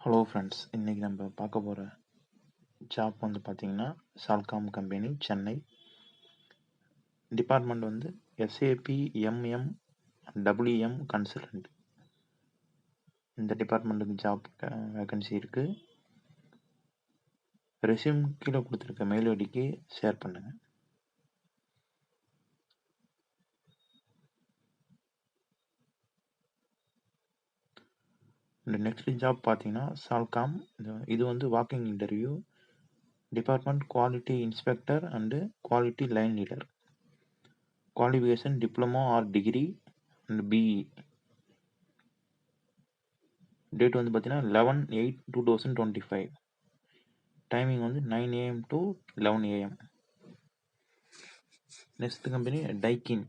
Hello friends, இன்றைக்கி நம்ம பார்க்க போகிற ஜாப் வந்து பார்த்திங்கன்னா சால்காம் கம்பெனி சென்னை. டிபார்ட்மெண்ட் வந்து எஸ்ஏபி எம்எம் டபிள்யூஎம் கன்சல்டன்ட். இந்த டிபார்ட்மெண்ட்டுக்கு ஜாப் வேகன்சி இருக்குது. ரெஸ்யூம் கீழே கொடுத்துருக்க மெயில் ஐடிக்கு ஷேர் பண்ணுங்கள். இந்த நெக்ஸ்ட் ஜாப் பார்த்தீங்கன்னா சால்காம். இது வந்து walking interview. Department quality inspector and quality line leader. Qualification diploma or degree and BE. Date வந்து பார்த்தீங்கன்னா 11/8/2025. டைமிங் வந்து 9 AM to 11 AM. Next company Daikin.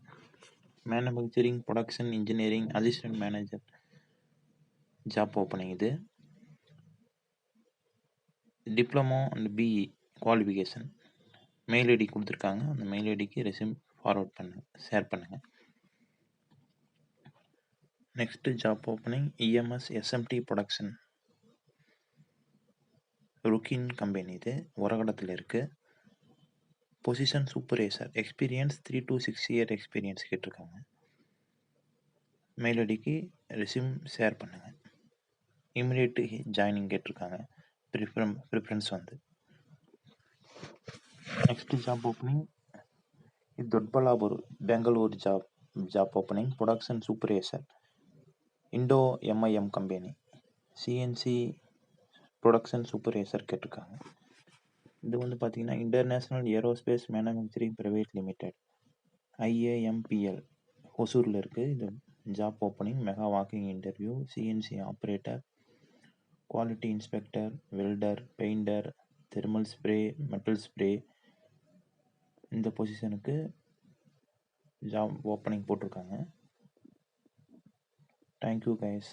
Manufacturing production engineering assistant manager job opening. இது diploma and BE qualification. Mail ID கொடுத்துருக்காங்க. அந்த mail ஐடிக்கு resume forward பண்ணுங்கள், share பண்ணுங்கள். Next job opening EMS SMT production. ருக்கின் கம்பெனி. இது உரகடத்தில் இருக்குது. Position supervisor. Experience 3 to 6 year experience கேட்டிருக்காங்க. மெயில் ஐடிக்கு ரெஸ்யூம் ஷேர் பண்ணுங்கள். இமிடியேட் ஜாயினிங் கேட்டிருக்காங்க. ப்ரிஃபரன்ஸ் வந்து. Next job opening Doddaballapur Bangalore job opening production supervisor. Indo MIM company. CNC production supervisor கேட்டிருக்காங்க. இது வந்து பார்த்தீங்கன்னா international aerospace manufacturing private limited IAMPL ஹொசூரில் இருக்குது. இது job opening mega walking interview. CNC operator, quality inspector, welder, painter, thermal spray, metal spray. இந்த பொசிஷனுக்கு job opening போட்டிருக்காங்க. Thank you guys.